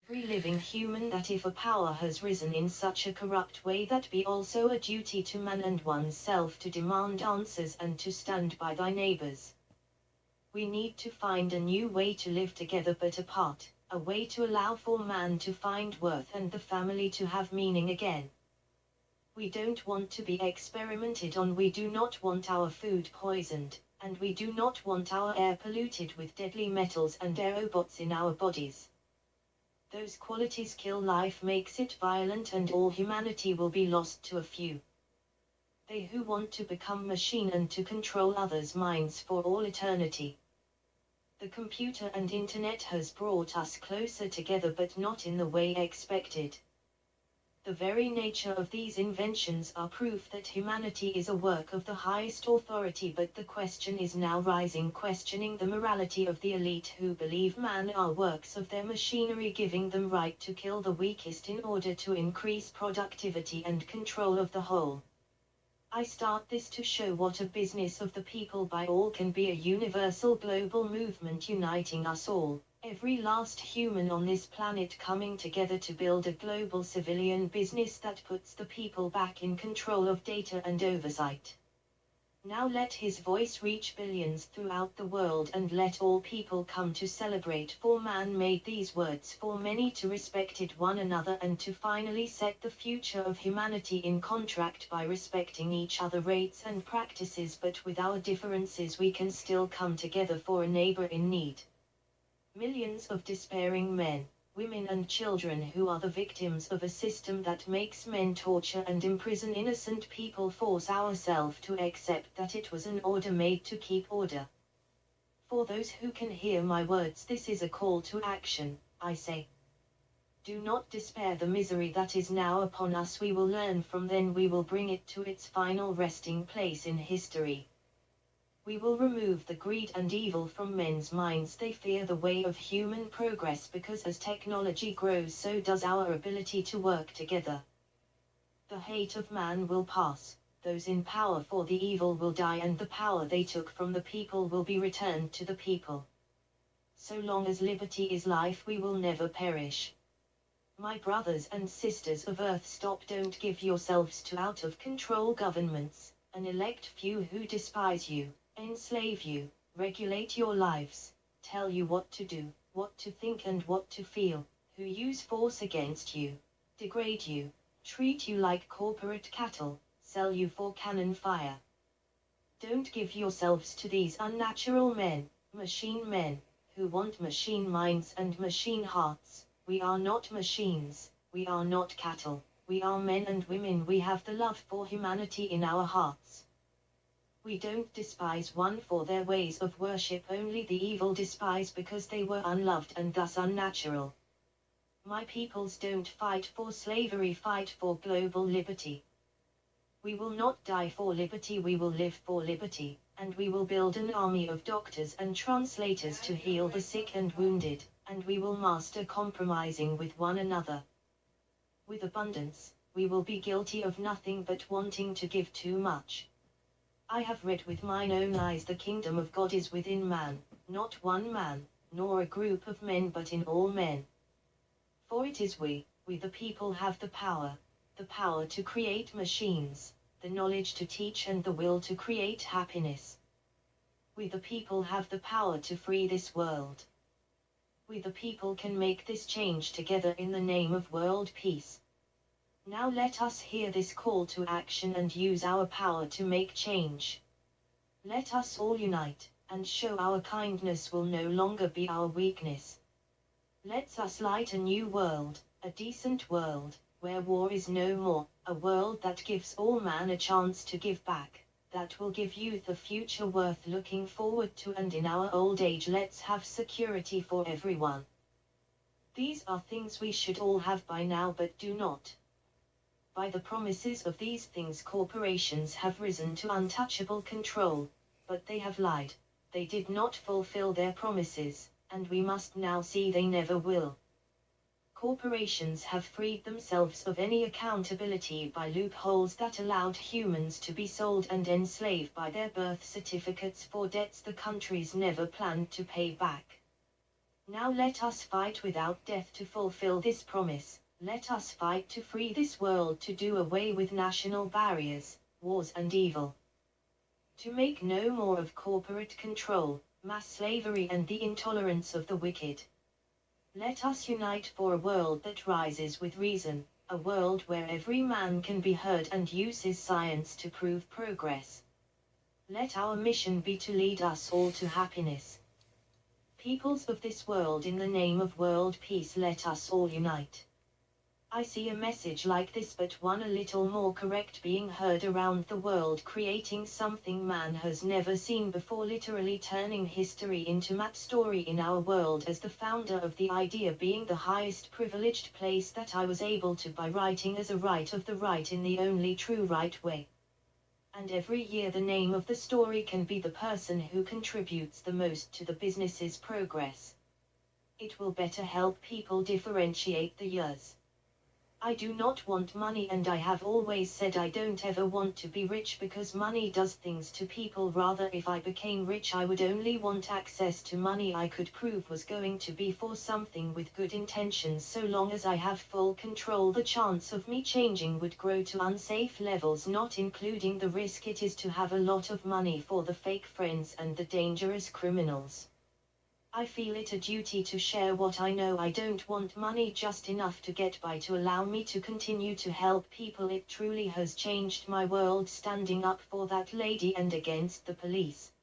every living human, that if a power has risen in such a corrupt way, that be also a duty to man and oneself to demand answers and to stand by thy neighbors. We need to find a new way to live together but apart, a way to allow for man to find worth and the family to have meaning again. We don't want to be experimented on, we do not want our food poisoned, and we do not want our air polluted with deadly metals and aerobots in our bodies. Those qualities kill life, makes it violent, and all humanity will be lost to a few. They who want to become machine and to control others' minds for all eternity. The computer and internet has brought us closer together, but not in the way expected. The very nature of these inventions are proof that humanity is a work of the highest authority, but the question is now rising, questioning the morality of the elite who believe man are works of their machinery, giving them right to kill the weakest in order to increase productivity and control of the whole. I start this to show what a business of the people by all can be, a universal global movement uniting us all, every last human on this planet coming together to build a global civilian business that puts the people back in control of data and oversight. Now let his voice reach billions throughout the world, and let all people come to celebrate, for man made these words for many to respect it one another, and to finally set the future of humanity in contract by respecting each other rates and practices, but with our differences we can still come together for a neighbor in need. Millions of despairing men, women and children who are the victims of a system that makes men torture and imprison innocent people, force ourselves to accept that it was an order made to keep order. For those who can hear my words, this is a call to action, I say. Do not despair the misery that is now upon us, we will learn from, then we will bring it to its final resting place in history. We will remove the greed and evil from men's minds. They fear the way of human progress because as technology grows, so does our ability to work together. The hate of man will pass, those in power for the evil will die, and the power they took from the people will be returned to the people. So long as liberty is life, we will never perish. My brothers and sisters of earth, stop, don't give yourselves to out of control governments, an elect few who despise you, enslave you, regulate your lives, tell you what to do, what to think and what to feel, who use force against you, degrade you, treat you like corporate cattle, sell you for cannon fire. Don't give yourselves to these unnatural men, who want machine minds and machine hearts. We are not machines, we are not cattle, we are men and women, we have the love for humanity in our hearts. We don't despise one for their ways of worship, only the evil despise because they were unloved and thus unnatural. My peoples, don't fight for slavery, fight for global liberty. We will not die for liberty, we will live for liberty, and we will build an army of doctors and translators to heal the sick and wounded, and we will master compromising with one another. With abundance, we will be guilty of nothing but wanting to give too much. I have read with mine own eyes, the kingdom of God is within man, not one man, nor a group of men, but in all men. For it is we the people have the power to create machines, the knowledge to teach and the will to create happiness. We the people have the power to free this world. We the people can make this change together in the name of world peace. Now let us hear this call to action and use our power to make change. Let us all unite, and show our kindness will no longer be our weakness. Let us light a new world, a decent world, where war is no more, a world that gives all man a chance to give back, that will give youth a future worth looking forward to, and in our old age let's have security for everyone. These are things we should all have by now but do not. By the promises of these things corporations have risen to untouchable control, but they have lied, they did not fulfill their promises, and we must now see they never will. Corporations have freed themselves of any accountability by loopholes that allowed humans to be sold and enslaved by their birth certificates for debts the countries never planned to pay back. Now let us fight without death to fulfill this promise. Let us fight to free this world, to do away with national barriers, wars and evil. To make no more of corporate control, mass slavery and the intolerance of the wicked. Let us unite for a world that rises with reason, a world where every man can be heard and uses science to prove progress. Let our mission be to lead us all to happiness. Peoples of this world, in the name of world peace, let us all unite. I see a message like this, but one a little more correct, being heard around the world, creating something man has never seen before, literally turning history into map story in our world, as the founder of the idea, being the highest privileged place that I was able to by writing as a right of the right in the only true right way. And every year the name of the story can be the person who contributes the most to the business's progress. It will better help people differentiate the years. I do not want money, and I have always said I don't ever want to be rich, because money does things to people. Rather, if I became rich, I would only want access to money I could prove was going to be for something with good intentions. So long as I have full control, the chance of me changing would grow to unsafe levels, not including the risk it is to have a lot of money for the fake friends and the dangerous criminals. I feel it a duty to share what I know. I don't want money just enough to get by, to allow me to continue to help people. It truly has changed my world, standing up for that lady and against the police.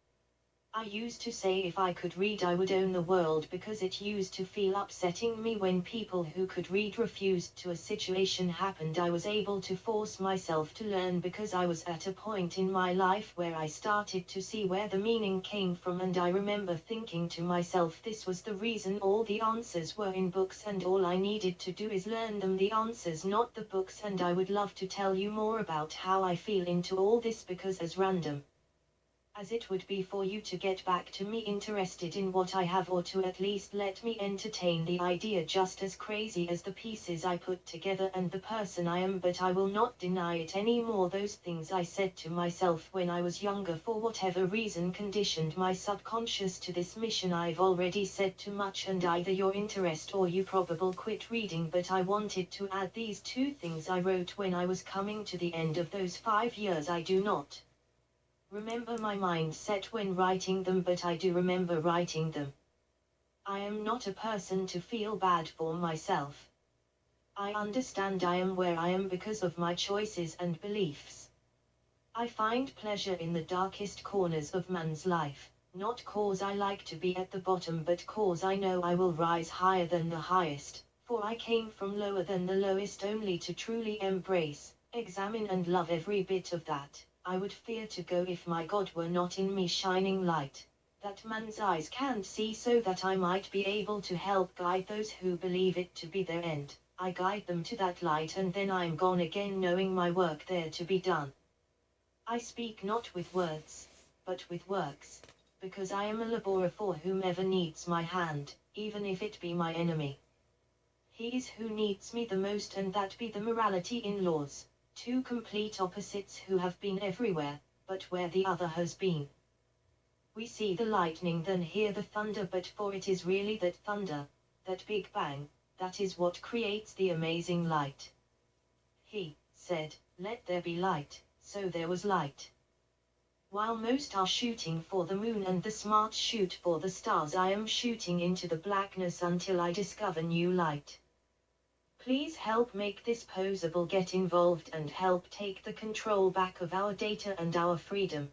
I used to say if I could read I would own the world, because it used to feel upsetting me when people who could read refused to. A situation happened, I was able to force myself to learn, because I was at a point in my life where I started to see where the meaning came from, and I remember thinking to myself this was the reason. All the answers were in books, and all I needed to do is learn them, the answers, not the books. And I would love to tell you more about how I feel into all this, because as random as it would be for you to get back to me interested in what I have, or to at least let me entertain the idea, just as crazy as the pieces I put together and the person I am, but I will not deny it anymore. Those things I said to myself when I was younger, for whatever reason, conditioned my subconscious to this mission. I've already said too much, and either your interest or you probably quit reading, but I wanted to add these two things I wrote when I was coming to the end of those 5 years. I do not remember my mindset when writing them, but I do remember writing them. I am not a person to feel bad for myself. I understand I am where I am because of my choices and beliefs. I find pleasure in the darkest corners of man's life, not cause I like to be at the bottom, but cause I know I will rise higher than the highest, for I came from lower than the lowest, only to truly embrace, examine and love every bit of that. I would fear to go if my God were not in me, shining light that man's eyes can't see, so that I might be able to help guide those who believe it to be their end. I guide them to that light, and then I'm gone again, knowing my work there to be done. I speak not with words, but with works, because I am a laborer for whomever needs my hand, even if it be my enemy. He is who needs me the most, and that be the morality in laws. Two complete opposites who have been everywhere, but where the other has been. We see the lightning, then hear the thunder, but for it is really that thunder, that big bang, that is what creates the amazing light. He said, "Let there be light," so there was light. While most are shooting for the moon and the smart shoot for the stars, I am shooting into the blackness until I discover new light. Please help make this possible. Get involved and help take the control back of our data and our freedom.